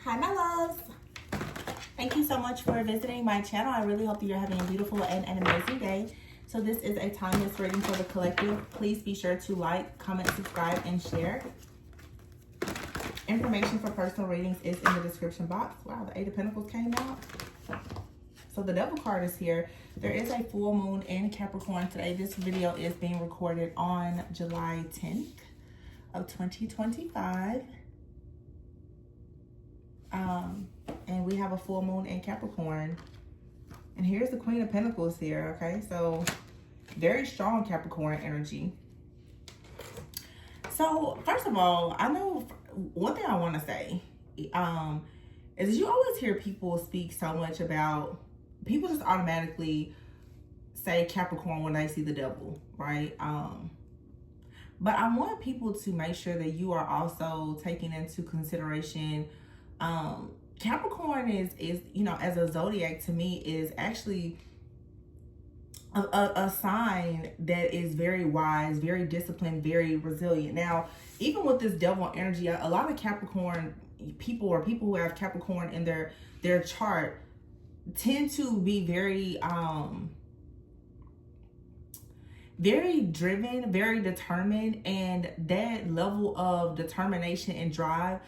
Hi, my loves. Thank you so much for visiting my channel. I really hope that you're having a beautiful and an amazing day. So this is a timeless reading for the collective. Please be sure to like, comment, subscribe, and share. Information for personal readings is in the description box. Wow, the Eight of Pentacles came out. So the Devil card is here. There is a full moon in Capricorn today. This video is being recorded on July 10th of 2025. And we have a full moon in Capricorn. And here's the Queen of Pentacles here, okay? So very strong Capricorn energy. So first of all, I know one thing I want to say is you always hear people speak so much about, people just automatically say Capricorn when they see the devil, right? But I want people to make sure that you are also taking into consideration Capricorn is, you know, as a zodiac to me is actually a sign that is very wise, very disciplined, very resilient. Now, even with this devil energy, a lot of Capricorn people or people who have Capricorn in their chart tend to be very very driven, very determined, and that level of determination and drive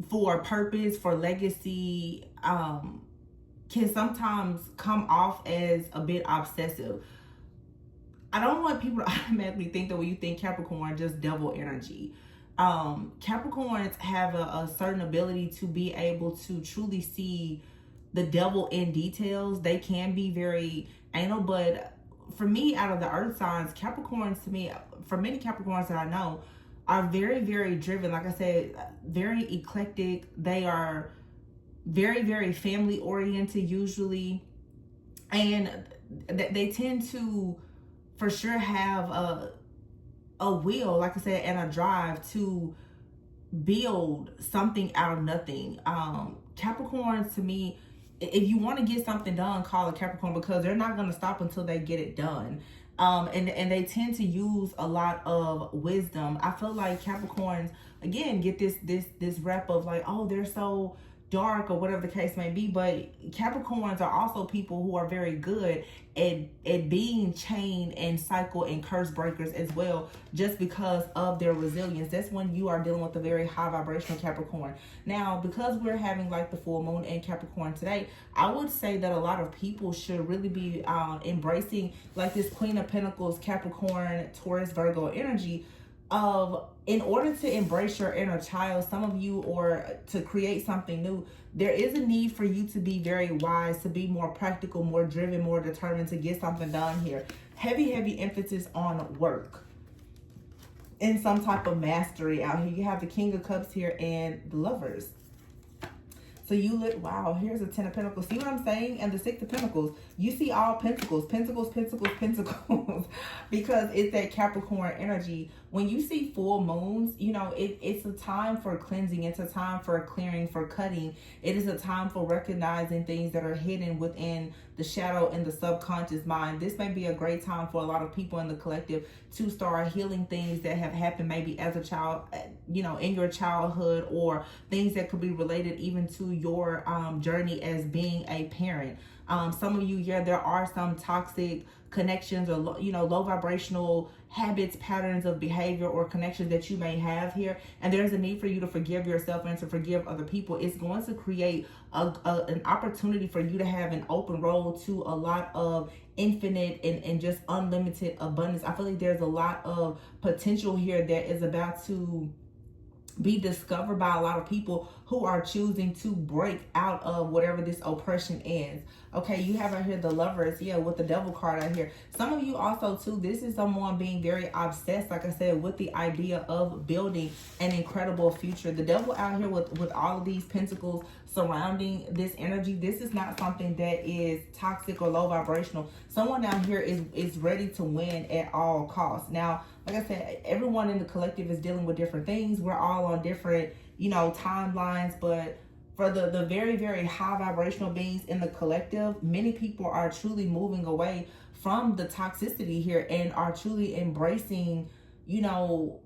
for purpose, for legacy, can sometimes come off as a bit obsessive. I don't want people to automatically think that when you think Capricorn, just devil energy. Capricorns have a certain ability to be able to truly see the devil in details. They can be very anal, but for me, out of the earth signs, Capricorns to me, for many Capricorns that I know, are very, very driven. Like I said, very eclectic. They are very, very family oriented usually. And they tend to, for sure, have a will, like I said, and a drive to build something out of nothing. Capricorns to me, if you want to get something done, call a Capricorn, because they're not going to stop until they get it done. And they tend to use a lot of wisdom. I feel like Capricorns, again, get this rep of like, oh, they're so dark or whatever the case may be, but Capricorns are also people who are very good at being chain and cycle and curse breakers as well, just because of their resilience. That's when you are dealing with a very high vibrational Capricorn. Now, because we're having like the full moon in Capricorn today, I would say that a lot of people should really be embracing like this Queen of Pentacles, Capricorn, Taurus, Virgo energy of, in order to embrace your inner child, some of you, or to create something new, there is a need for you to be very wise, to be more practical, more driven, more determined to get something done here. Heavy emphasis on work and some type of mastery out here. You have the King of Cups here and the Lovers. So you look, wow, here's a Ten of Pentacles. See what I'm saying? And the Six of Pentacles. You see all pentacles, pentacles, pentacles, pentacles, because it's that Capricorn energy. When you see full moons, you know, it's a time for cleansing. It's a time for clearing, for cutting. It is a time for recognizing things that are hidden within the shadow and the subconscious mind. This may be a great time for a lot of people in the collective to start healing things that have happened maybe as a child, you know, in your childhood, or things that could be related even to your journey as being a parent. Some of you, yeah, there are some toxic connections or, you know, low vibrational habits, patterns of behavior or connections that you may have here, and there's a need for you to forgive yourself and to forgive other people. It's going to create an opportunity for you to have an open road to a lot of infinite and just unlimited abundance. I feel like there's a lot of potential here that is about to be discovered by a lot of people who are choosing to break out of whatever this oppression is. Okay, you have out here the Lovers, yeah, with the Devil card out here. Some of you also too, this is someone being very obsessed, like I said, with the idea of building an incredible future. The Devil out here with all of these pentacles surrounding this energy, this is not something that is toxic or low vibrational. Someone out here is ready to win at all costs. Now, like I said, everyone in the collective is dealing with different things. We're all on different, you know, timelines, but for the very, very high vibrational beings in the collective, many people are truly moving away from the toxicity here and are truly embracing, you know,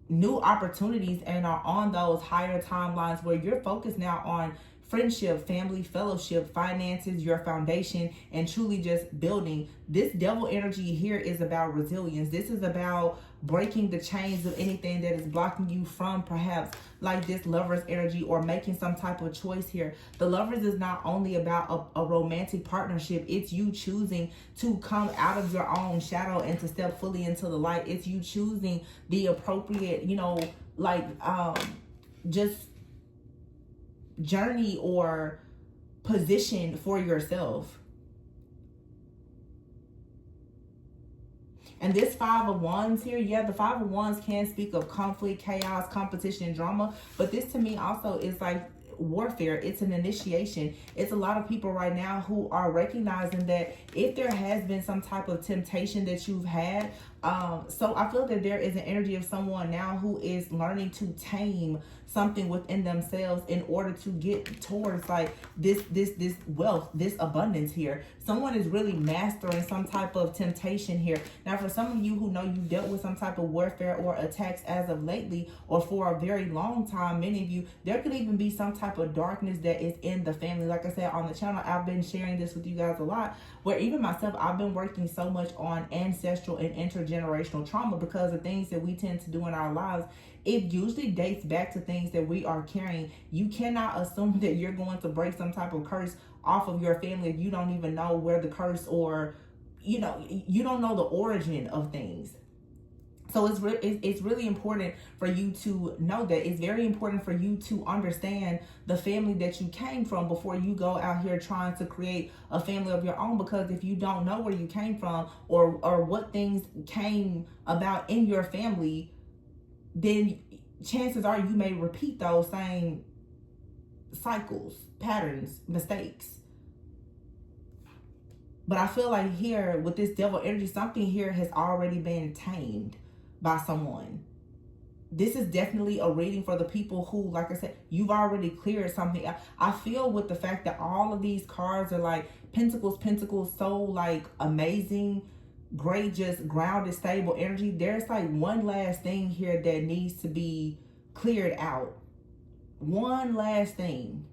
new opportunities and are on those higher timelines where you're focused now on friendship, family, fellowship, finances, your foundation, and truly just building. This devil energy here is about resilience. This is about breaking the chains of anything that is blocking you from perhaps like this Lovers energy or making some type of choice here. The Lovers is not only about a romantic partnership. It's you choosing to come out of your own shadow and to step fully into the light. It's you choosing the appropriate, you know, like just journey or position for yourself. And this Five of Wands here, yeah, the Five of Wands can speak of conflict, chaos, competition, and drama. But this to me also is like warfare. It's an initiation. It's a lot of people right now who are recognizing that if there has been some type of temptation that you've had, so I feel that there is an energy of someone now who is learning to tame something within themselves in order to get towards like this wealth, this abundance here. Someone is really mastering some type of temptation here. Now, for some of you who know you dealt with some type of warfare or attacks as of lately or for a very long time, many of you, there could even be some type of darkness that is in the family. Like I said on the channel, I've been sharing this with you guys a lot, where even myself, I've been working so much on ancestral and intergenerational trauma because the things that we tend to do in our lives, it usually dates back to things that we are carrying. You cannot assume that you're going to break some type of curse off of your family if you don't even know where the curse, or you know, you don't know the origin of things. So it's really important for you to know that. It's very important for you to understand the family that you came from before you go out here trying to create a family of your own. Because if you don't know where you came from or what things came about in your family, then chances are you may repeat those same cycles, patterns, mistakes. But I feel like here with this devil energy, something here has already been tamed by someone. This is definitely a reading for the people who, like I said, you've already cleared something. I feel with the fact that all of these cards are like pentacles, so like amazing, great, just grounded, stable energy. There's like one last thing here that needs to be cleared out. One last thing.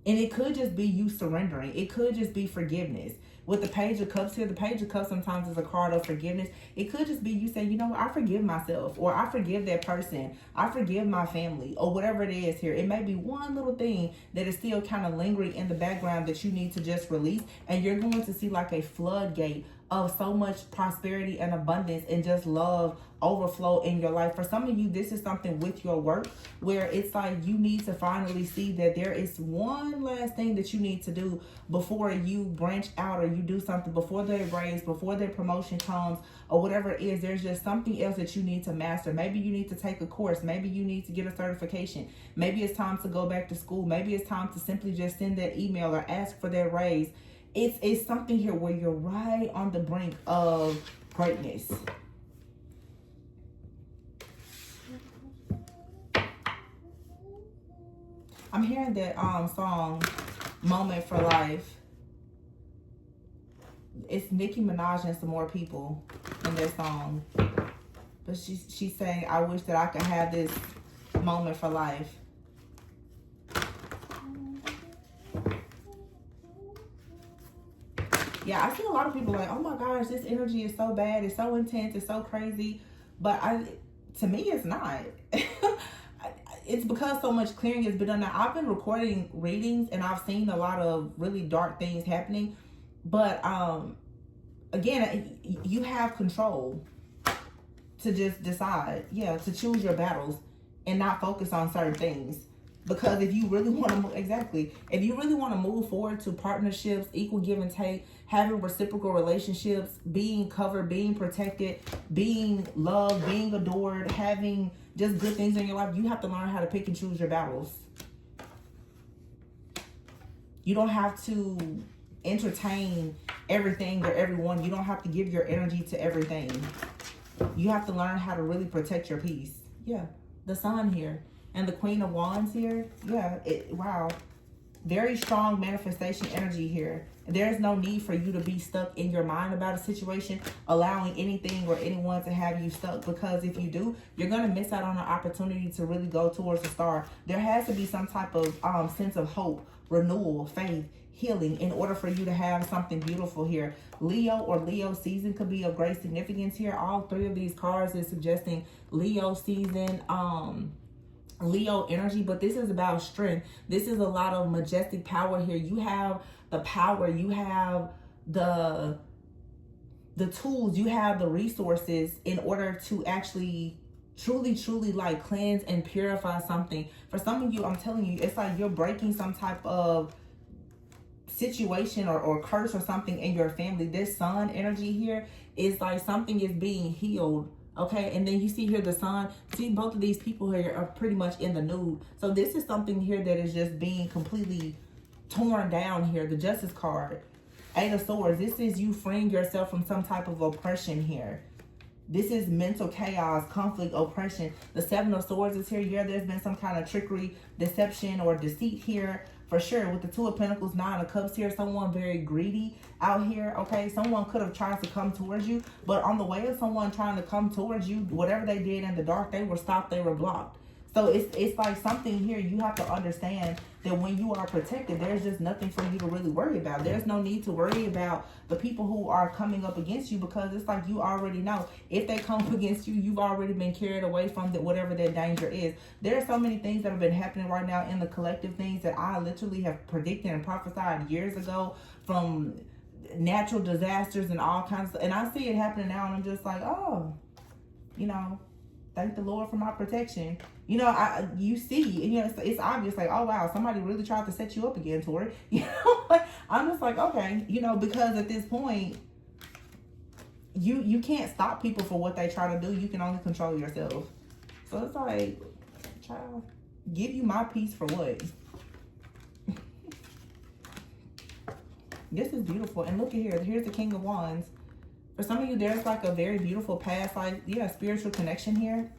And it could just be you surrendering. It could just be forgiveness. With the Page of Cups here, the Page of Cups sometimes is a card of forgiveness. It could just be you saying, you know what, I forgive myself, or I forgive that person, I forgive my family, or whatever it is here. It may be one little thing that is still kind of lingering in the background that you need to just release, and you're going to see like a floodgate of so much prosperity and abundance and just love overflow in your life. For some of you, this is something with your work where it's like you need to finally see that there is one last thing that you need to do before you branch out or you do something, before they raise, before their promotion comes, or whatever it is. There's just something else that you need to master. Maybe you need to take a course. Maybe you need to get a certification. Maybe it's time to go back to school. Maybe it's time to simply just send that email or ask for that raise. It's something here where you're right on the brink of greatness. I'm hearing that song Moment for Life. It's Nicki Minaj and some more people in that song. But she's saying, I wish that I could have this moment for life. Yeah, I see a lot of people like, oh my gosh, this energy is so bad. It's so intense. It's so crazy. But to me, it's not. It's because so much clearing has been done. Now, I've been recording readings and I've seen a lot of really dark things happening. But again, you have control to just decide, to choose your battles and not focus on certain things. Because if you really want to, if you really want to move forward to partnerships, equal give and take, having reciprocal relationships, being covered, being protected, being loved, being adored, having just good things in your life, you have to learn how to pick and choose your battles. You don't have to entertain everything or everyone. You don't have to give your energy to everything. You have to learn how to really protect your peace. Yeah, the Sun here. And the Queen of Wands here, wow. Very strong manifestation energy here. There's no need for you to be stuck in your mind about a situation, allowing anything or anyone to have you stuck, because if you do, you're going to miss out on an opportunity to really go towards the star. There has to be some type of sense of hope, renewal, faith, healing in order for you to have something beautiful here. Leo or Leo season could be of great significance here. All three of these cards is suggesting Leo season, Leo energy, but this is about strength. This is a lot of majestic power here. You have the power, you have the tools, you have the resources in order to actually truly like cleanse and purify something. For some of you, I'm telling you, it's like you're breaking some type of situation or curse or something in your family. This sun energy here is like something is being healed. Okay, and then you see here the sun. See, both of these people here are pretty much in the nude. So this is something here that is just being completely torn down here. The Justice card, Eight of Swords. This is you freeing yourself from some type of oppression here. This is mental chaos, conflict, oppression. The Seven of Swords is here. Yeah, there's been some kind of trickery, deception, or deceit here. For sure, with the Two of Pentacles, Nine of Cups here, someone very greedy out here, okay? Someone could have tried to come towards you, but on the way of someone trying to come towards you, whatever they did in the dark, they were stopped, they were blocked. So it's like something here you have to understand that when you are protected, there's just nothing for you to really worry about. There's no need to worry about the people who are coming up against you, because it's like you already know if they come against you, you've already been carried away from whatever that danger is. There are so many things that have been happening right now in the collective, things that I literally have predicted and prophesied years ago, from natural disasters and all kinds of, and I see it happening now, and I'm just like, oh, you know, thank the Lord for my protection. You know, you see, you know, it's obvious, like, oh wow, somebody really tried to set you up again, Tori. You know, I'm just like, okay, you know, because at this point, you can't stop people for what they try to do. You can only control yourself. So it's like, child, give you my peace for what? This is beautiful. And look at here. Here's the King of Wands. For some of you, there's like a very beautiful past, like, yeah, spiritual connection here.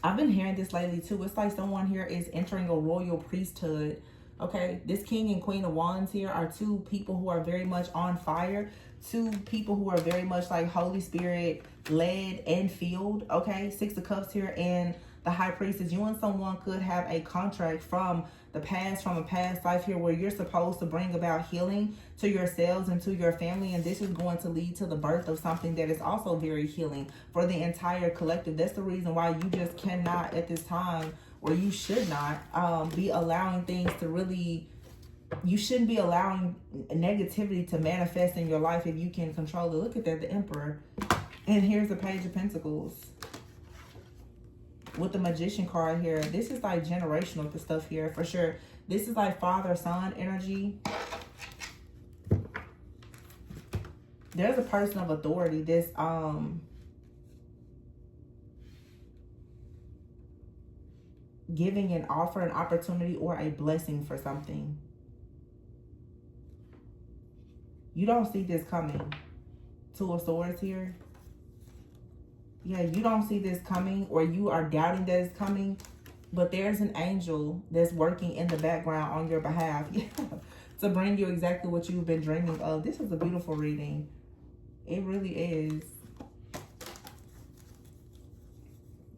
I've been hearing this lately too. It's like someone here is entering a royal priesthood. Okay, this King and Queen of Wands here are two people who are very much on fire. Two people who are very much like Holy Spirit led and filled. Okay, Six of Cups here and the High Priestess. You and someone could have a contract from the past, from a past life here, where you're supposed to bring about healing to yourselves and to your family, and this is going to lead to the birth of something that is also very healing for the entire collective. That's the reason why you just cannot at this time, or you should not be allowing things to really, you shouldn't be allowing negativity to manifest in your life if you can control it. Look at that, the Emperor. And here's the Page of Pentacles with the Magician card here. This is like generational stuff here for sure. This is like father-son energy. There's a person of authority that's giving an offer, an opportunity, or a blessing for something. You don't see this coming. Two of Swords here. Yeah, you don't see this coming, or you are doubting that it's coming, but there's an angel that's working in the background on your behalf, yeah, to bring you exactly what you've been dreaming of. This is a beautiful reading. It really is.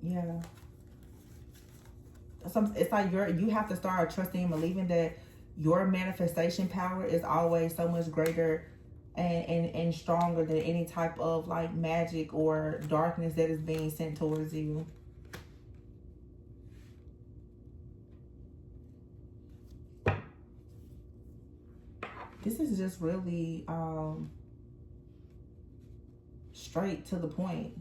Yeah. It's like you have to start trusting and believing that your manifestation power is always so much greater and stronger than any type of like magic or darkness that is being sent towards you. This is just really straight to the point.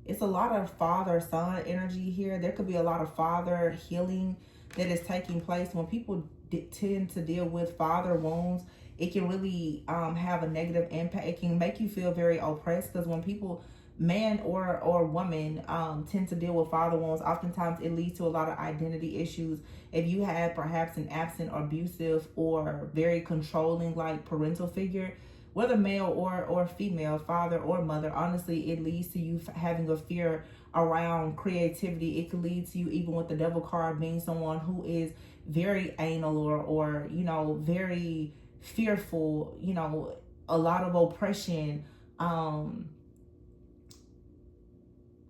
It's a lot of father-son energy here. There could be a lot of father healing that is taking place. When people tend to deal with father wounds, it can really have a negative impact. It can make you feel very oppressed, because when people, man or woman, tend to deal with father wounds, oftentimes it leads to a lot of identity issues. If you have perhaps an absent, abusive, or very controlling like parental figure, whether male or female, father or mother, honestly, it leads to you having a fear around creativity. It could lead to you, even with the devil card, being someone who is very anal or you know, very fearful, you know, a lot of oppression.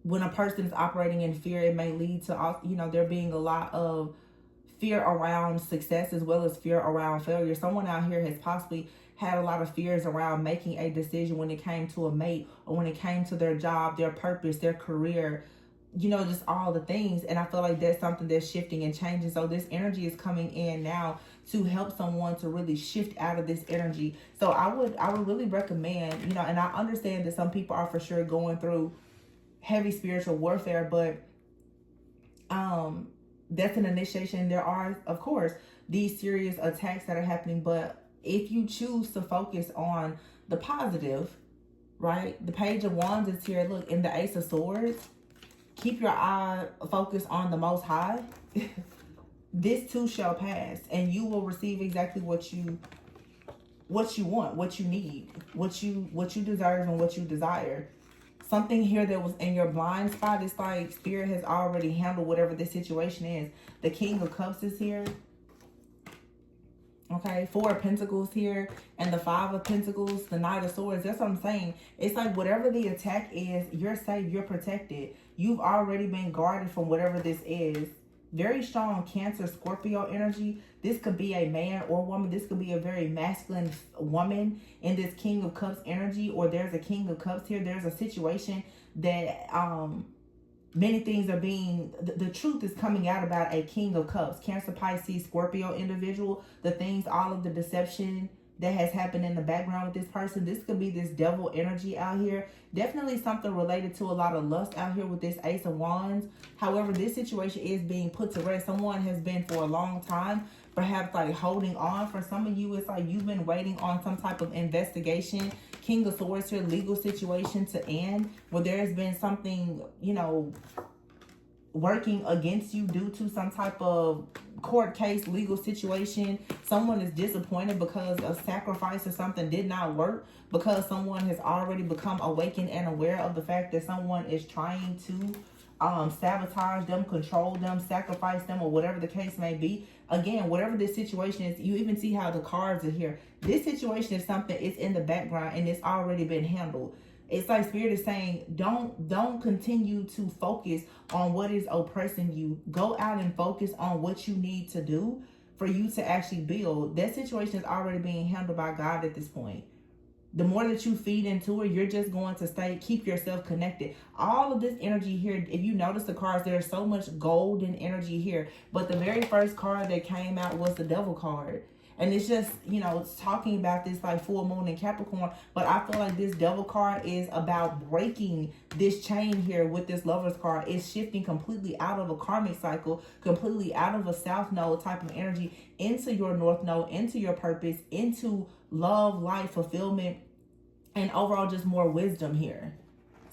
When a person is operating in fear, it may lead to, you know, there being a lot of fear around success as well as fear around failure. Someone out here has possibly had a lot of fears around making a decision when it came to a mate, or when it came to their job, their purpose, their career, you know, just all the things. And I feel like that's something that's shifting and changing. So this energy is coming in now to help someone to really shift out of this energy. So I would really recommend, you know, and I understand that some people are for sure going through heavy spiritual warfare, but that's an initiation. There are, of course, these serious attacks that are happening, but if you choose to focus on the positive, right? The Page of Wands is here. Look, in the Ace of Swords, keep your eye focused on the Most High. This too shall pass, and you will receive exactly what you want, what you need, what you deserve, and what you desire. Something here that was in your blind spot, it's like Spirit has already handled whatever the situation is. The King of Cups is here. Okay, 4 of Pentacles here, and the 5 of Pentacles, the Knight of Swords. That's what I'm saying. It's like whatever the attack is, you're safe, you're protected. You've already been guarded from whatever this is. Very strong Cancer, Scorpio energy. This could be a man or woman. This could be a very masculine woman in this King of Cups energy, or there's a King of Cups here. There's a situation that many things are being, the truth is coming out about a King of Cups. Cancer, Pisces, Scorpio individual. The things, all of the deception that has happened in the background with this person. This could be this devil energy out here. Definitely something related to a lot of lust out here with this Ace of Wands. However, this situation is being put to rest. Someone has been for a long time, perhaps like holding on. For some of you, it's like you've been waiting on some type of investigation. King of Swords here, legal situation to end, where there has been something, you know, working against you due to some type of court case, legal situation. Someone is disappointed because a sacrifice or something did not work, because someone has already become awakened and aware of the fact that someone is trying to sabotage them, control them, sacrifice them, or whatever the case may be. Again, whatever this situation is, you even see how the cards are here. This situation is something, it's in the background and it's already been handled. It's like Spirit is saying, don't continue to focus on what is oppressing you. Go out and focus on what you need to do for you to actually build. That situation is already being handled by God at this point. The more that you feed into it, you're just going to keep yourself connected. All of this energy here, if you notice the cards, there's so much golden energy here. But the very first card that came out was the Devil card. And it's just, you know, it's talking about this like full moon in Capricorn. But I feel like this Devil card is about breaking this chain here with this Lover's card. It's shifting completely out of a karmic cycle, completely out of a South Node type of energy into your North Node, into your purpose, into love, life, fulfillment, and overall just more wisdom here.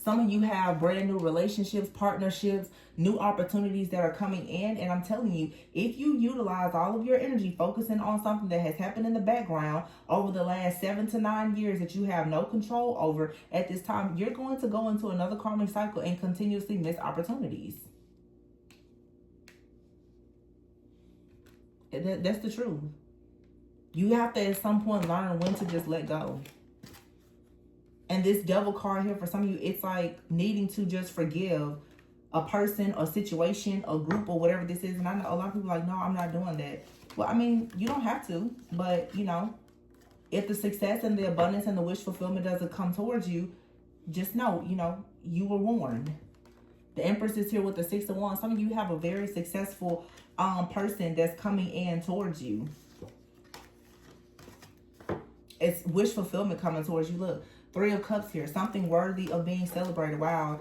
Some of you have brand new relationships, partnerships, new opportunities that are coming in. And I'm telling you, if you utilize all of your energy focusing on something that has happened in the background over the last 7 to 9 years that you have no control over at this time, you're going to go into another karmic cycle and continuously miss opportunities. That's the truth. You have to at some point learn when to just let go. And this Devil card here, for some of you, it's like needing to just forgive a person, a situation, a group, or whatever this is. And I know a lot of people are like, no, I'm not doing that. Well, I mean, you don't have to. But, you know, if the success and the abundance and the wish fulfillment doesn't come towards you, just know, you know, you were warned. The Empress is here with the 6 of Wands. Some of you have a very successful person that's coming in towards you. It's wish fulfillment coming towards you. Look. 3 of Cups here. Something worthy of being celebrated. Wow.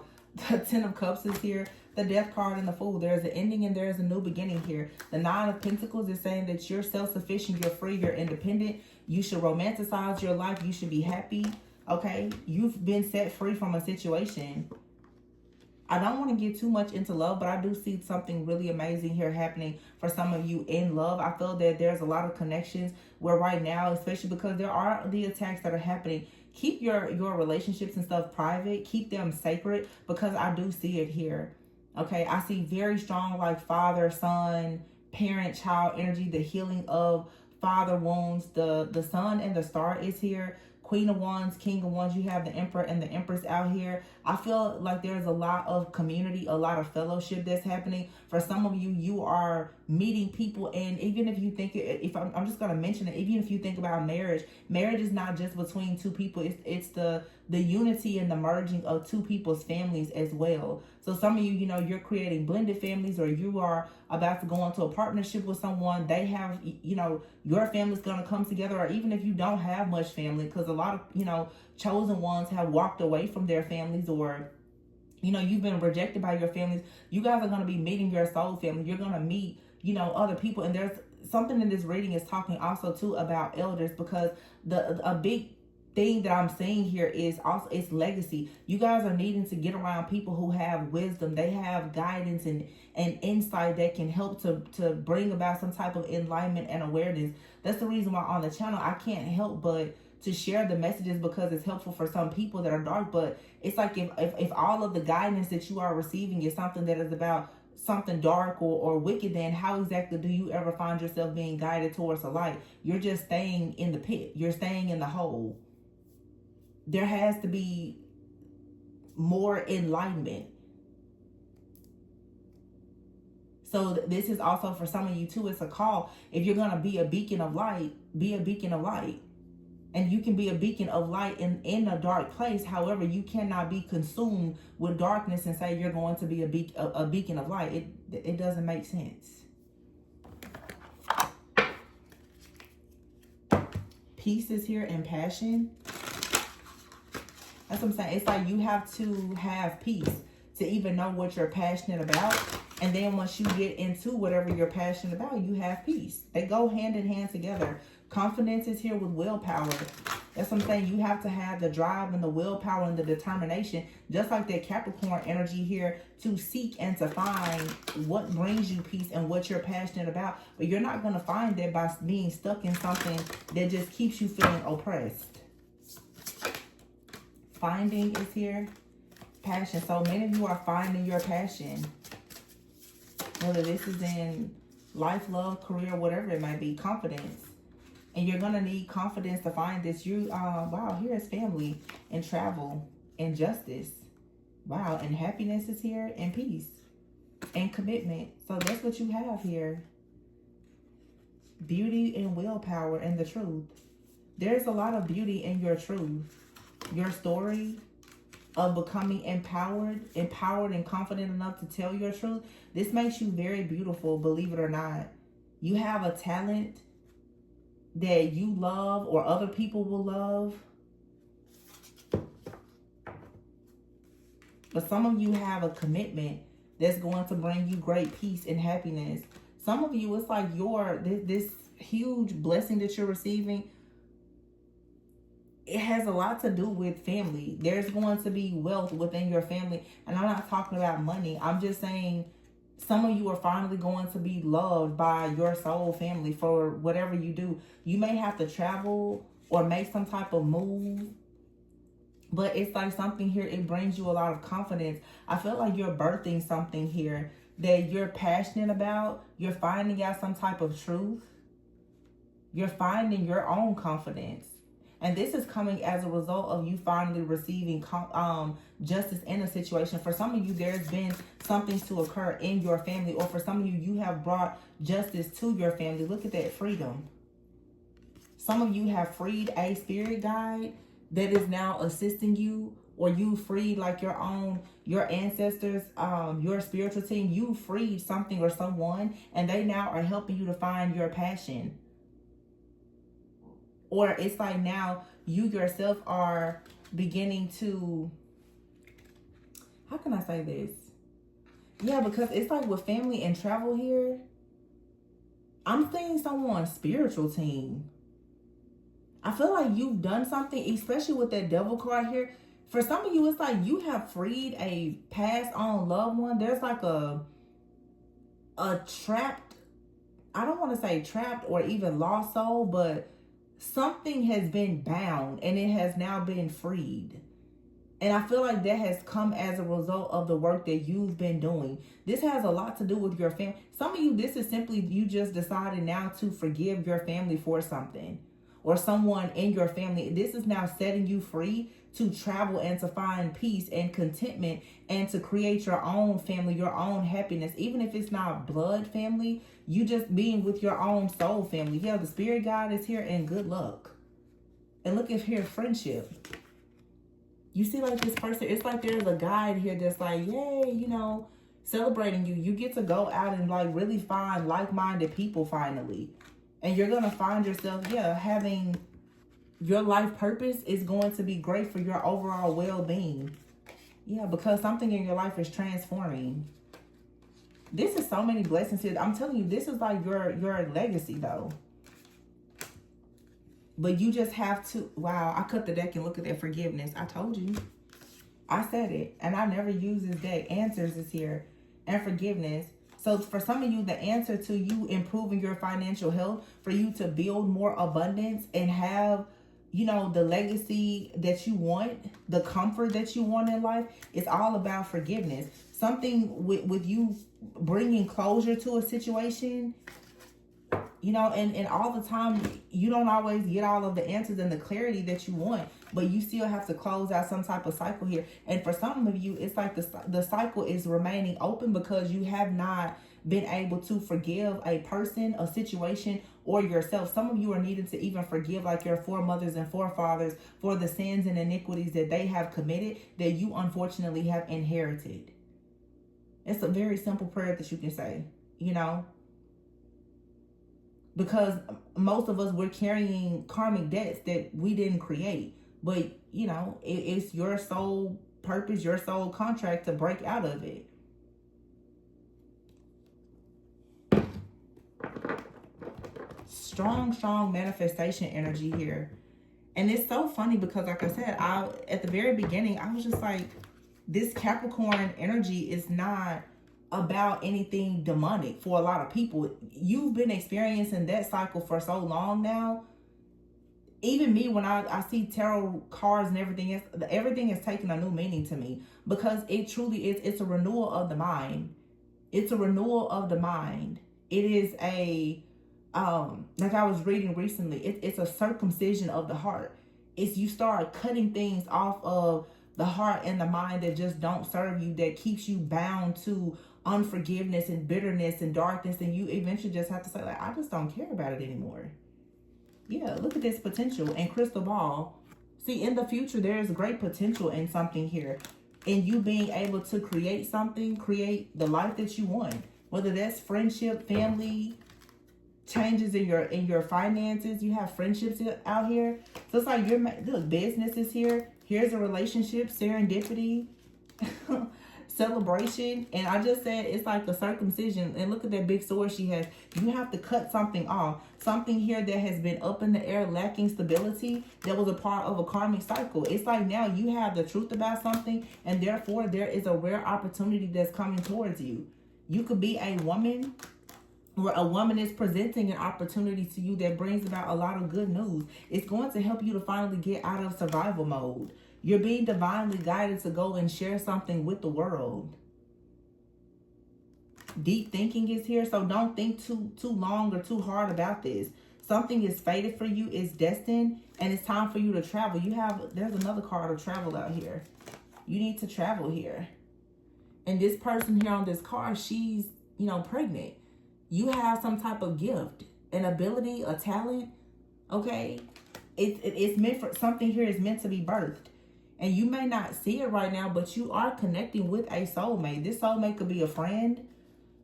The 10 of Cups is here. The Death card and the Fool. There's an ending and there's a new beginning here. The 9 of Pentacles is saying that you're self-sufficient, you're free, you're independent. You should romanticize your life. You should be happy. Okay? You've been set free from a situation. I don't want to get too much into love, but I do see something really amazing here happening for some of you in love. I feel that there's a lot of connections where right now, especially because there are the attacks that are happening, keep your relationships and stuff private. Keep them sacred, because I do see it here. Okay, I see very strong like father, son, parent, child energy, the healing of father wounds. The sun and the star is here. Queen of Wands, King of Wands. You have the Emperor and the Empress out here. I feel like there's a lot of community, a lot of fellowship that's happening. For some of you, you are meeting people. And even if you think, if I'm just going to mention it, even if you think about marriage, marriage is not just between two people. It's the unity and the merging of two people's families as well. So some of you, you know, you're creating blended families, or you are about to go into a partnership with someone. They have, you know, your family's going to come together. Or even if you don't have much family, because a lot of, you know, chosen ones have walked away from their families, or, you know, you've been rejected by your families. You guys are going to be meeting your soul family. You're going to meet, you know, other people. And there's something in this reading is talking also too about elders, because a big thing that I'm seeing here is also it's legacy. You guys are needing to get around people who have wisdom. They have guidance and insight that can help to bring about some type of enlightenment and awareness. That's the reason why on the channel I can't help but to share the messages, because it's helpful for some people that are dark. But it's like if all of the guidance that you are receiving is something that is about something dark or wicked, then how exactly do you ever find yourself being guided towards the light? You're just staying in the pit. You're staying in the hole. There has to be more enlightenment. So this is also for some of you too. It's a call. If you're going to be a beacon of light, be a beacon of light. And you can be a beacon of light in a dark place. However, you cannot be consumed with darkness and say you're going to be a beacon of light. It doesn't make sense. Peace is here and passion. That's what I'm saying. It's like you have to have peace to even know what you're passionate about. And then once you get into whatever you're passionate about, you have peace. They go hand in hand together. Confidence is here with willpower. That's what I'm saying. You have to have the drive and the willpower and the determination, just like that Capricorn energy here, to seek and to find what brings you peace and what you're passionate about. But you're not going to find that by being stuck in something that just keeps you feeling oppressed. Finding is here. Passion. So many of you are finding your passion. Whether this is in life, love, career, whatever it might be. Confidence. And you're going to need confidence to find this. Wow, here is family and travel and justice. Wow, and happiness is here and peace and commitment. So that's what you have here. Beauty and willpower and the truth. There's a lot of beauty in your truth. Your story of becoming empowered and confident enough to tell your truth. This makes you very beautiful, believe it or not. You have a talent that you love or other people will love. But some of you have a commitment that's going to bring you great peace and happiness. Some of you, it's like this huge blessing that you're receiving. It has a lot to do with family. There's going to be wealth within your family. And I'm not talking about money. I'm just saying some of you are finally going to be loved by your soul family for whatever you do. You may have to travel or make some type of move. But it's like something here, it brings you a lot of confidence. I feel like you're birthing something here that you're passionate about. You're finding out some type of truth. You're finding your own confidence. And this is coming as a result of you finally receiving justice in a situation. For some of you, there's been something to occur in your family. Or for some of you, you have brought justice to your family. Look at that, freedom. Some of you have freed a spirit guide that is now assisting you. Or you freed like your ancestors, your spiritual team. You freed something or someone. And they now are helping you to find your passion. Or it's like now you yourself are beginning to, how can I say this? Yeah, because it's like with family and travel here, I'm seeing someone's spiritual team. I feel like you've done something, especially with that devil card here. For some of you, it's like you have freed a passed on loved one. There's like a trapped, I don't want to say trapped or even lost soul, but something has been bound and it has now been freed. And I feel like that has come as a result of the work that you've been doing. This has a lot to do with your family. Some of you, this is simply you just decided now to forgive your family for something or someone in your family. This is now setting you free to travel and to find peace and contentment and to create your own family, your own happiness. Even if it's not blood family, you just being with your own soul family. Yeah, the spirit guide is here and good luck. And look at here, friendship. You see, like, this person, it's like there's a guide here that's like, yay, you know, celebrating you. You get to go out and, like, really find like-minded people finally. And you're going to find yourself, yeah, having your life purpose is going to be great for your overall well-being. Yeah, because something in your life is transforming. This is so many blessings here. I'm telling you, this is like your legacy, though. But you just have to, wow, I cut the deck and look at that forgiveness. I told you. I said it. And I never use this deck. Answers is here. And forgiveness. So for some of you, the answer to you improving your financial health, for you to build more abundance and have, you know, the legacy that you want, the comfort that you want in life, it's all about forgiveness. Something with you bringing closure to a situation. You know, and all the time, you don't always get all of the answers and the clarity that you want, but you still have to close out some type of cycle here. And for some of you, it's like the cycle is remaining open because you have not been able to forgive a person, a situation, or yourself. Some of you are needing to even forgive like your foremothers and forefathers for the sins and iniquities that they have committed that you unfortunately have inherited. It's a very simple prayer that you can say, you know. Because most of us, we're carrying karmic debts that we didn't create. But, you know, it's your soul purpose, your soul contract to break out of it. Strong manifestation energy here. And it's so funny because, like I said, at the very beginning, I was just like, this Capricorn energy is not about anything demonic for a lot of people. You've been experiencing that cycle for so long now. Even me, when I see tarot cards and everything is taking a new meaning to me, because it truly is. It's a renewal of the mind. It's a renewal of the mind. It is a like I was reading recently, it's a circumcision of the heart. It's you start cutting things off of the heart and the mind that just don't serve you, that keeps you bound to unforgiveness and bitterness and darkness, and you eventually just have to say, like, I just don't care about it anymore. Yeah, look at this potential and crystal ball. See, in the future, there is great potential in something here, in you being able to create something, create the life that you want, whether that's friendship, family, changes in your finances. You have friendships out here, so it's like look, business is here. Here's a relationship, serendipity, celebration. And I just said it's like a circumcision. And look at that big sword she has. You have to cut something off. Something here that has been up in the air, lacking stability, that was a part of a karmic cycle. It's like now you have the truth about something, and therefore there is a rare opportunity that's coming towards you. You could be a woman, where a woman is presenting an opportunity to you that brings about a lot of good news. It's going to help you to finally get out of survival mode. You're being divinely guided to go and share something with the world. Deep thinking is here, so don't think too long or too hard about this. Something is fated for you, it's destined, and it's time for you to travel. There's another card of travel out here. You need to travel here. And this person here on this card, she's, you know, pregnant. You have some type of gift, an ability, a talent, okay? It's meant for, something here is meant to be birthed. And you may not see it right now, but you are connecting with a soulmate. This soulmate could be a friend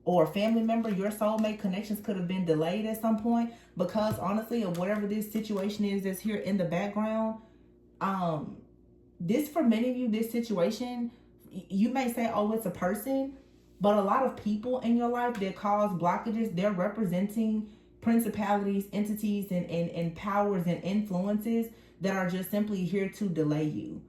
or a family member. Your soulmate connections could have been delayed at some point because, honestly, of whatever this situation is that's here in the background, this, for many of you, this situation, you may say, oh, it's a person. But a lot of people in your life that cause blockages, they're representing principalities, entities, and powers and influences that are just simply here to delay you.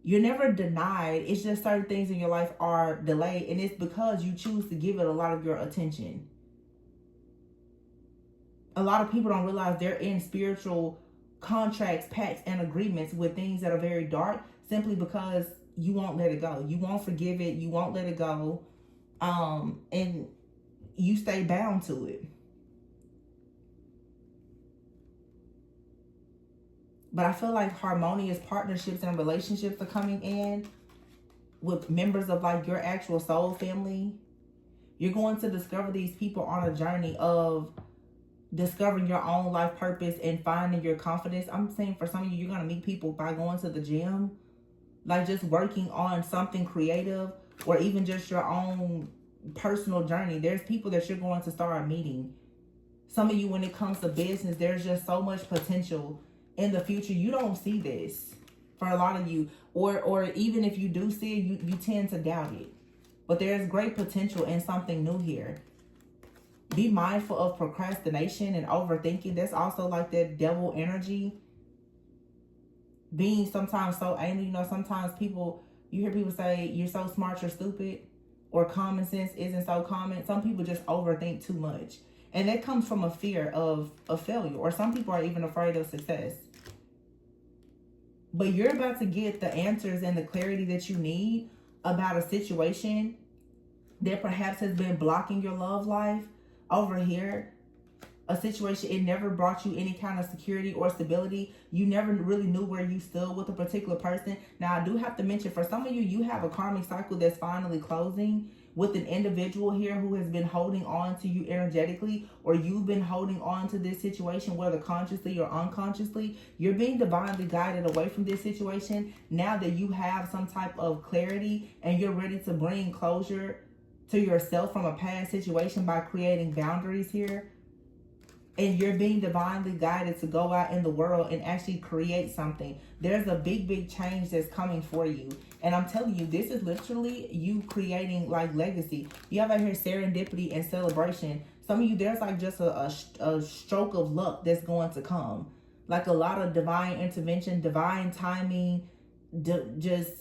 You're never denied. It's just certain things in your life are delayed, and it's because you choose to give it a lot of your attention. A lot of people don't realize they're in spiritual contracts, pacts, and agreements with things that are very dark simply because you won't let it go. You won't forgive it. You won't let it go. And you stay bound to it. But I feel like harmonious partnerships and relationships are coming in with members of like your actual soul family. You're going to discover these people on a journey of discovering your own life purpose and finding your confidence. I'm saying for some of you, you're going to meet people by going to the gym, like just working on something creative, or even just your own personal journey. There's people that you're going to start meeting. Some of you, when it comes to business, there's just so much potential in the future. You don't see this for a lot of you, or even if you do see it, you tend to doubt it. But there's great potential in something new here. Be mindful of procrastination and overthinking. That's also like that devil energy. Being sometimes so angry. You know, sometimes you hear people say, you're so smart, you're stupid. Or common sense isn't so common. Some people just overthink too much. And that comes from a fear of failure. Or some people are even afraid of success. But you're about to get the answers and the clarity that you need about a situation that perhaps has been blocking your love life over here. A situation, it never brought you any kind of security or stability. You never really knew where you stood with a particular person. Now, I do have to mention, for some of you, you have a karmic cycle that's finally closing with an individual here who has been holding on to you energetically, or you've been holding on to this situation, whether consciously or unconsciously. You're being divinely guided away from this situation now that you have some type of clarity and you're ready to bring closure to yourself from a past situation by creating boundaries here. And you're being divinely guided to go out in the world and actually create something. There's a big change that's coming for you. And I'm telling you, this is literally you creating like legacy. You have out here serendipity and celebration. Some of you, there's like just a stroke of luck that's going to come. Like a lot of divine intervention, divine timing, just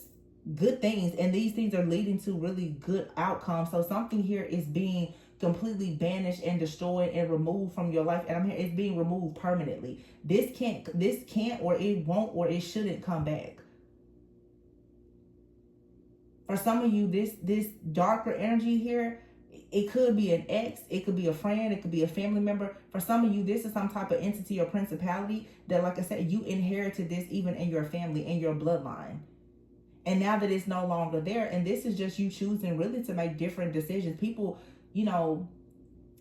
good things. And these things are leading to really good outcomes. So something here is being completely banished and destroyed and removed from your life, and I'm here, it's being removed permanently. This can't, or it won't, or it shouldn't come back. For some of you, this darker energy here, it could be an ex, it could be a friend, it could be a family member. For some of you, this is some type of entity or principality that, like I said, you inherited this even in your family, in your bloodline. And now that it's no longer there, and this is just you choosing really to make different decisions. People, you know,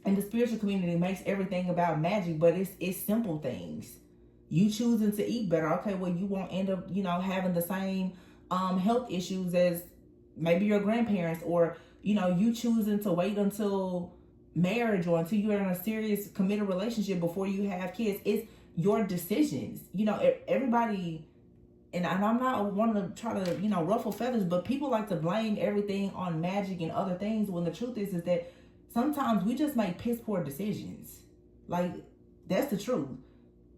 in the spiritual community makes everything about magic, but it's simple things. You choosing to eat better. Okay, well, you won't end up, you know, having the same health issues as maybe your grandparents, or, you know, you choosing to wait until marriage or until you're in a serious committed relationship before you have kids. It's your decisions. You know, everybody, and I'm not wanting to try to, you know, ruffle feathers, but people like to blame everything on magic and other things, when the truth is that sometimes we just make piss poor decisions. Like, that's the truth.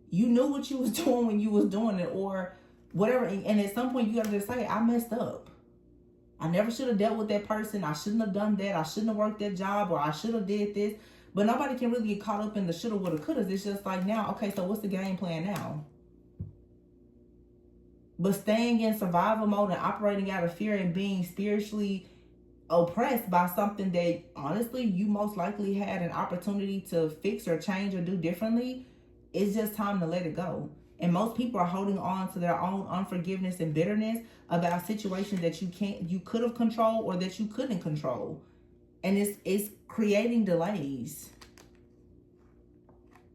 You knew what you was doing when you was doing it, or whatever. And at some point you gotta just say, I messed up. I never should have dealt with that person. I shouldn't have done that. I shouldn't have worked that job, or I should have did this. But nobody can really get caught up in the shoulda, woulda, couldas. It's just like, now, okay, so what's the game plan now? But staying in survival mode and operating out of fear and being spiritually oppressed by something that honestly you most likely had an opportunity to fix or change or do differently, it's just time to let it go. And most people are holding on to their own unforgiveness and bitterness about situations that you could have controlled or that you couldn't control. And it's creating delays,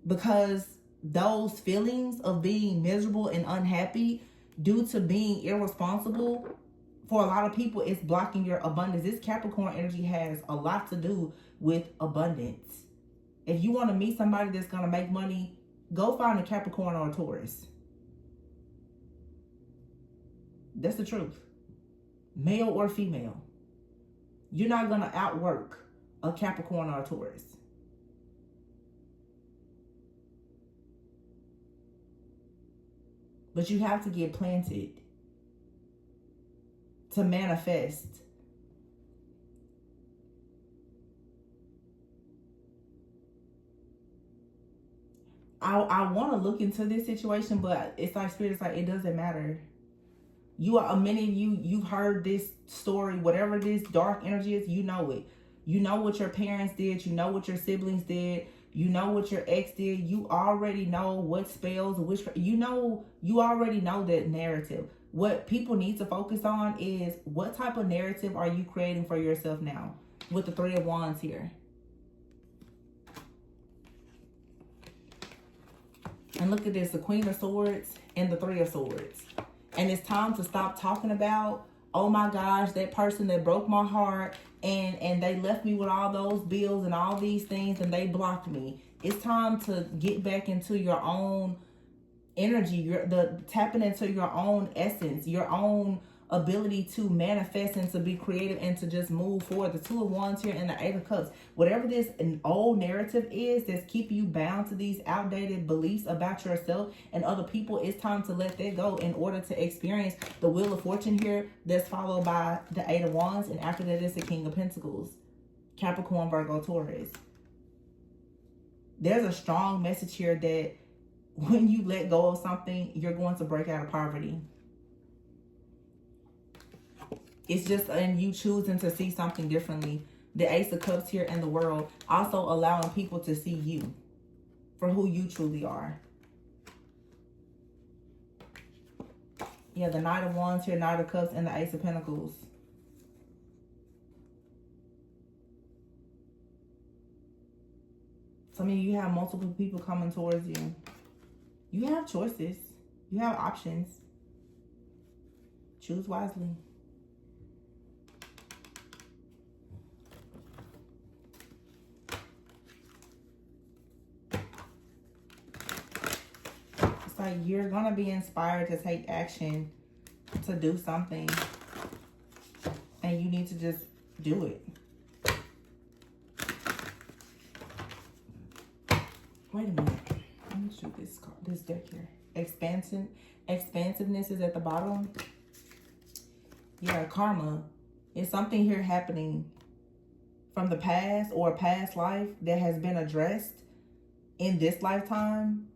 because those feelings of being miserable and unhappy due to being irresponsible, for a lot of people, it's blocking your abundance. This Capricorn energy has a lot to do with abundance. If you want to meet somebody that's going to make money, go find a Capricorn or a Taurus. That's the truth. Male or female. You're not going to outwork a Capricorn or a Taurus. But you have to get planted to manifest. I want to look into this situation, but it's like Spirit is like, it doesn't matter. You are a minute you've heard this story, whatever this dark energy is, you know it. You know what your parents did, you know what your siblings did, you know what your ex did. You already know what spells, which you already know that narrative. What people need to focus on is what type of narrative are you creating for yourself now with the Three of Wands here. And look at this, the Queen of Swords and the Three of Swords. And it's time to stop talking about, oh my gosh, that person that broke my heart and they left me with all those bills and all these things and they blocked me. It's time to get back into your own energy, tapping into your own essence, your own ability to manifest and to be creative and to just move forward. The Two of Wands here and the Eight of Cups. Whatever this an old narrative is that's keeping you bound to these outdated beliefs about yourself and other people, it's time to let that go in order to experience the Wheel of Fortune here that's followed by the Eight of Wands, and after that is the King of Pentacles. Capricorn, Virgo, Taurus. There's a strong message here that when you let go of something, you're going to break out of poverty. It's just in you choosing to see something differently. The Ace of Cups here in the World, also allowing people to see you for who you truly are. Yeah, the Knight of Wands here, Knight of Cups, and the Ace of Pentacles. Some of you have multiple people coming towards you. You have choices. You have options. Choose wisely. Like you're gonna be inspired to take action, to do something, and you need to just do it. Wait a minute, let me shoot this deck here. Expansiveness is at the bottom. Yeah, karma. Is something here happening from the past or a past life that has been addressed in this lifetime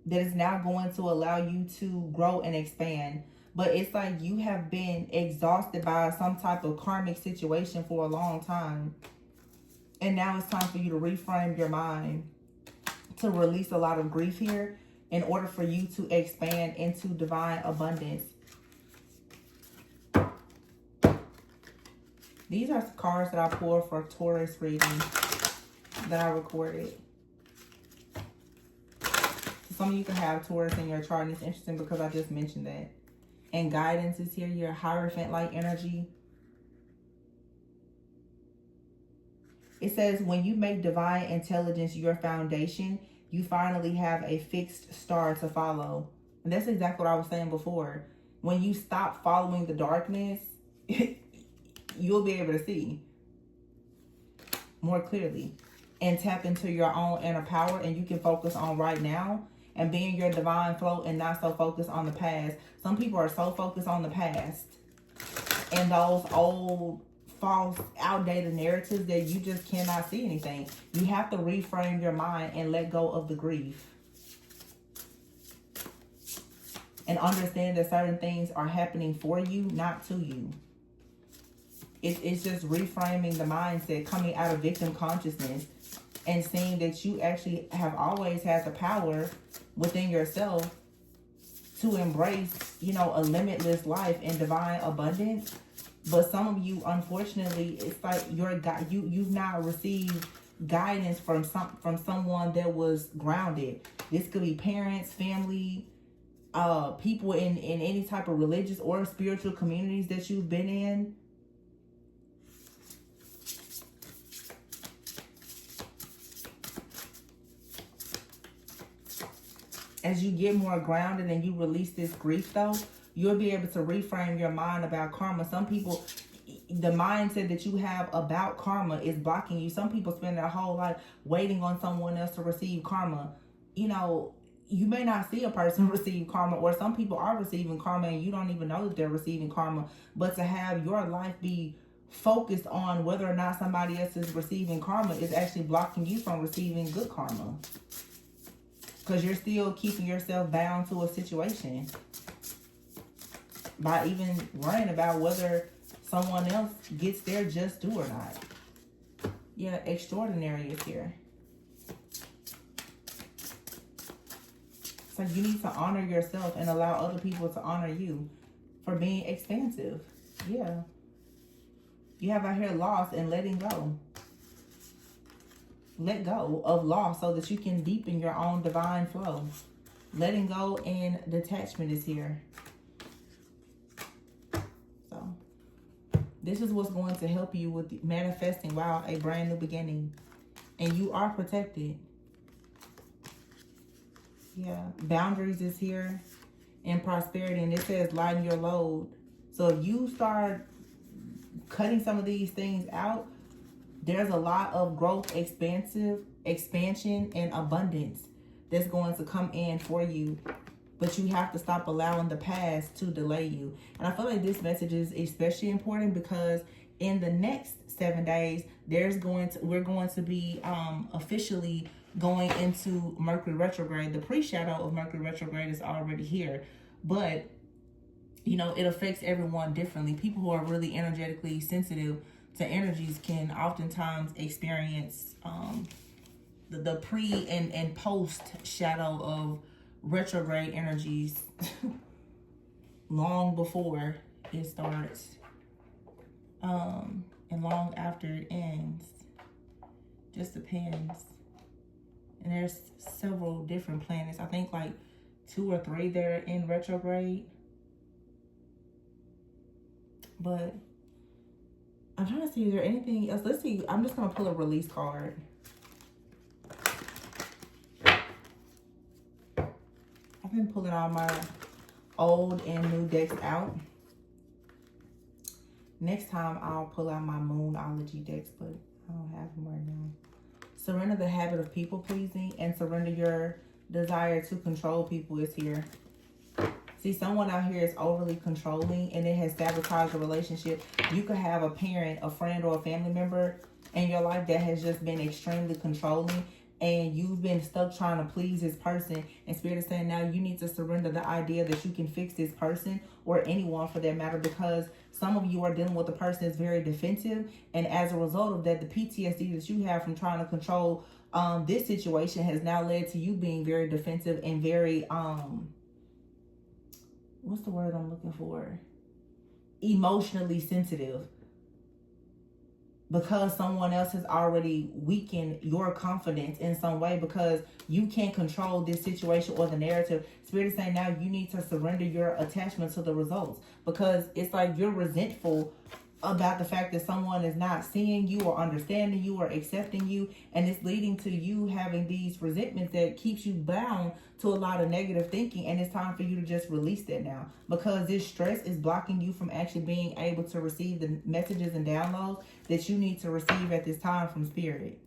that is now going to allow you to grow and expand. But it's like you have been exhausted by some type of karmic situation for a long time. And now it's time for you to reframe your mind, to release a lot of grief here in order for you to expand into divine abundance. These are cards that I pulled for Taurus reading that I recorded. Some of you can have Taurus in your chart, and it's interesting because I just mentioned that. And guidance is here, your Hierophant-like energy. It says, when you make divine intelligence your foundation, you finally have a fixed star to follow. And that's exactly what I was saying before. When you stop following the darkness, you'll be able to see more clearly and tap into your own inner power, and you can focus on right now and be in your divine flow and not so focused on the past. Some people are so focused on the past and those old, false, outdated narratives that you just cannot see anything. You have to reframe your mind and let go of the grief. And understand that certain things are happening for you, not to you. It's just reframing the mindset, coming out of victim consciousness and seeing that you actually have always had the power within yourself to embrace, you know, a limitless life in divine abundance. But some of you, unfortunately, it's like you've not received guidance from someone that was grounded. This could be parents, family, people in any type of religious or spiritual communities that you've been in. As you get more grounded and you release this grief, though, you'll be able to reframe your mind about karma. Some people, the mindset that you have about karma is blocking you. Some people spend their whole life waiting on someone else to receive karma. You know, you may not see a person receive karma, or some people are receiving karma and you don't even know that they're receiving karma. But to have your life be focused on whether or not somebody else is receiving karma is actually blocking you from receiving good karma. Because you're still keeping yourself bound to a situation by even worrying about whether someone else gets their just due or not. Yeah, extraordinary is here. So you need to honor yourself and allow other people to honor you for being expansive. Yeah. You have out here loss and letting go. Let go of loss so that you can deepen your own divine flow. Letting go and detachment is here. So this is what's going to help you with manifesting, wow, a brand new beginning. And you are protected. Yeah, boundaries is here and prosperity. And it says lighten your load. So if you start cutting some of these things out, there's a lot of growth, expansion, and abundance that's going to come in for you. But you have to stop allowing the past to delay you. And I feel like this message is especially important because in the next 7 days, we're going to be officially going into Mercury retrograde. The pre-shadow of Mercury retrograde is already here. But, you know, it affects everyone differently. People who are really energetically sensitive to energies can oftentimes experience the pre and post shadow of retrograde energies long before it starts and long after it ends. Just depends. And there's several different planets. I think like 2 or 3 that are in retrograde. But I'm trying to see, is there anything else? Let's see. I'm just going to pull a release card. I've been pulling all my old and new decks out. Next time I'll pull out my Moonology decks, but I don't have them right now. Surrender the habit of people pleasing and surrender your desire to control people is here. See, someone out here is overly controlling and it has sabotaged a relationship. You could have a parent, a friend, or a family member in your life that has just been extremely controlling, and you've been stuck trying to please this person. And Spirit is saying now you need to surrender the idea that you can fix this person or anyone for that matter, because some of you are dealing with a person that's very defensive. And as a result of that, the PTSD that you have from trying to control this situation has now led to you being very defensive and very, what's the word I'm looking for? Emotionally sensitive. Because someone else has already weakened your confidence in some way, because you can't control this situation or the narrative. Spirit is saying now you need to surrender your attachment to the results, because it's like you're resentful about the fact that someone is not seeing you or understanding you or accepting you, and it's leading to you having these resentments that keeps you bound to a lot of negative thinking. And it's time for you to just release that now, because this stress is blocking you from actually being able to receive the messages and downloads that you need to receive at this time from Spirit.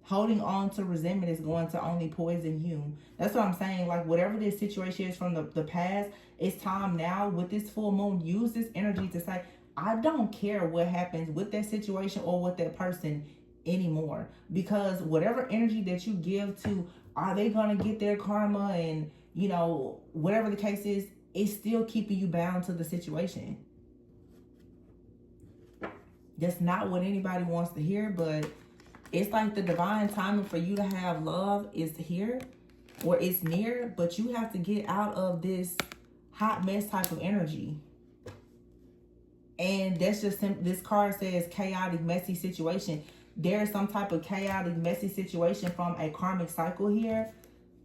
Holding on to resentment is going to only poison you. That's what I'm saying. Like, whatever this situation is from the past, it's time now with this full moon, use this energy to say, I don't care what happens with that situation or with that person anymore. Because whatever energy that you give to, are they going to get their karma and, you know, whatever the case is, it's still keeping you bound to the situation. That's not what anybody wants to hear, but it's like the divine timing for you to have love is here or it's near, but you have to get out of this hot mess type of energy. And that's just, this card says chaotic, messy situation. There's some type of chaotic, messy situation from a karmic cycle here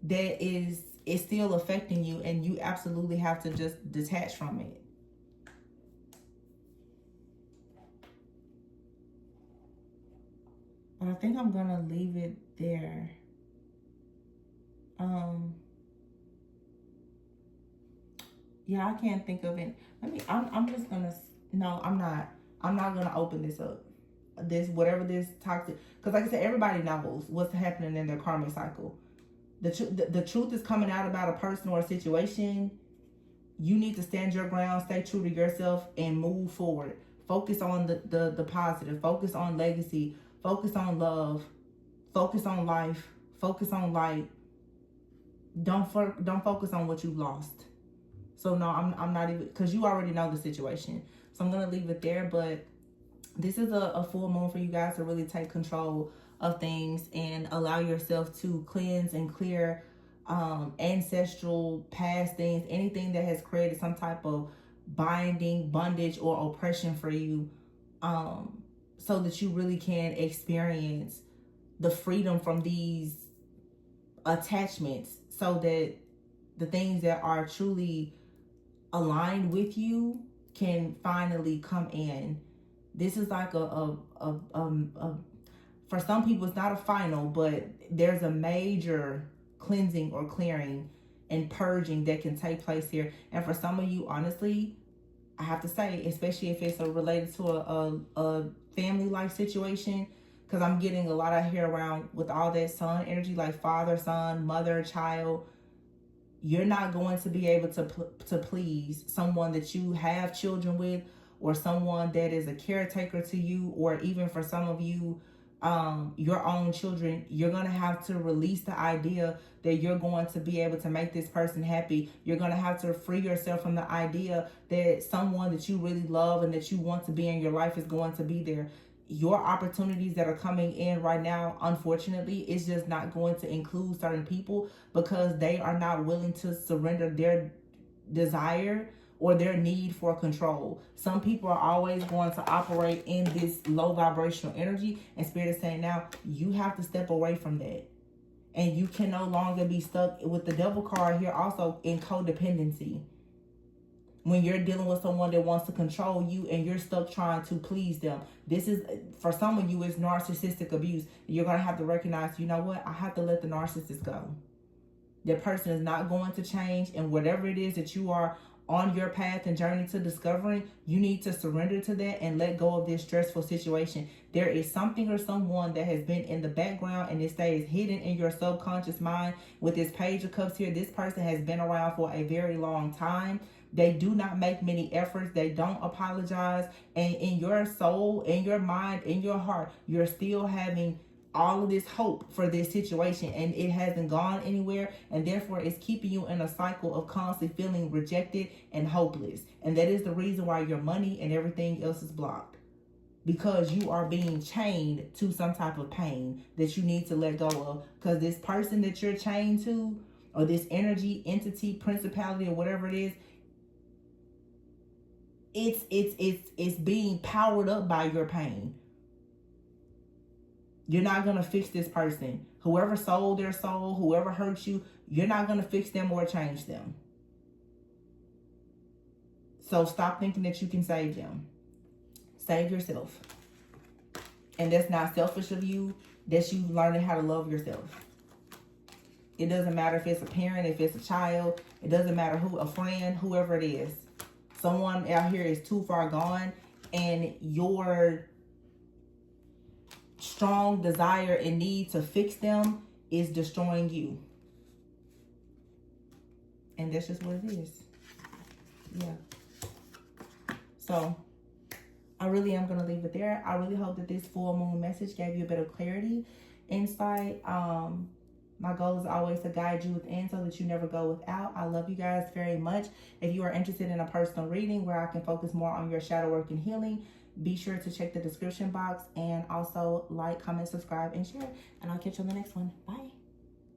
that is still affecting you, and you absolutely have to just detach from it. But I think I'm gonna leave it there. Yeah, I can't think of it. I'm just gonna, no, I'm not gonna open this up. Whatever this toxic, because like I said, everybody knows what's happening in their karmic cycle. The truth is coming out about a person or a situation. You need to stand your ground, stay true to yourself, and move forward. Focus on the positive. Focus on legacy. Focus on love. Focus on life. Focus on light. Don't focus on what you've lost. So no, I'm not even, because you already know the situation. So I'm gonna leave it there. But this is a full moon for you guys to really take control of things and allow yourself to cleanse and clear ancestral past things, anything that has created some type of binding, bondage, or oppression for you, so that you really can experience the freedom from these attachments, so that the things that are truly aligned with you can finally come in. This is like a for some people it's not a final, but there's a major cleansing or clearing and purging that can take place here. And for some of you, honestly, I have to say, especially if it's related to a family life situation, because I'm getting a lot out here around with all that son energy, like father, son, mother, child. You're not going to be able to please someone that you have children with, or someone that is a caretaker to you, or even for some of you, your own children. You're going to have to release the idea that you're going to be able to make this person happy. You're going to have to free yourself from the idea that someone that you really love and that you want to be in your life is going to be there. Your opportunities that are coming in right now, unfortunately, is just not going to include certain people, because they are not willing to surrender their desire or their need for control. Some people are always going to operate in this low vibrational energy, and Spirit is saying now you have to step away from that. And you can no longer be stuck with the Devil card here, also in codependency. When you're dealing with someone that wants to control you and you're stuck trying to please them. This is, for some of you, is narcissistic abuse. You're going to have to recognize, you know what? I have to let the narcissist go. That person is not going to change. And whatever it is that you are on your path and journey to discovering, you need to surrender to that and let go of this stressful situation. There is something or someone that has been in the background and it stays hidden in your subconscious mind. With this Page of Cups here, this person has been around for a very long time. They do not make many efforts. They don't apologize. And in your soul, in your mind, in your heart, you're still having all of this hope for this situation, and it hasn't gone anywhere, and therefore it's keeping you in a cycle of constantly feeling rejected and hopeless. And that is the reason why your money and everything else is blocked, because you are being chained to some type of pain that you need to let go of. Because this person that you're chained to, or this energy, entity, principality, or whatever it is, it's being powered up by your pain. You're not going to fix this person. Whoever sold their soul, whoever hurt you, you're not going to fix them or change them. So stop thinking that you can save them. Save yourself. And that's not selfish of you. That's you learning how to love yourself. It doesn't matter if it's a parent, if it's a child. It doesn't matter who, a friend, whoever it is. Someone out here is too far gone, and your strong desire and need to fix them is destroying you. And that's just what it is. Yeah. So I really am going to leave it there. I really hope that this full moon message gave you a bit of clarity, insight. My goal is always to guide you within so that you never go without. I love you guys very much. If you are interested in a personal reading where I can focus more on your shadow work and healing, be sure to check the description box, and also like, comment, subscribe, and share. And I'll catch you on the next one. Bye.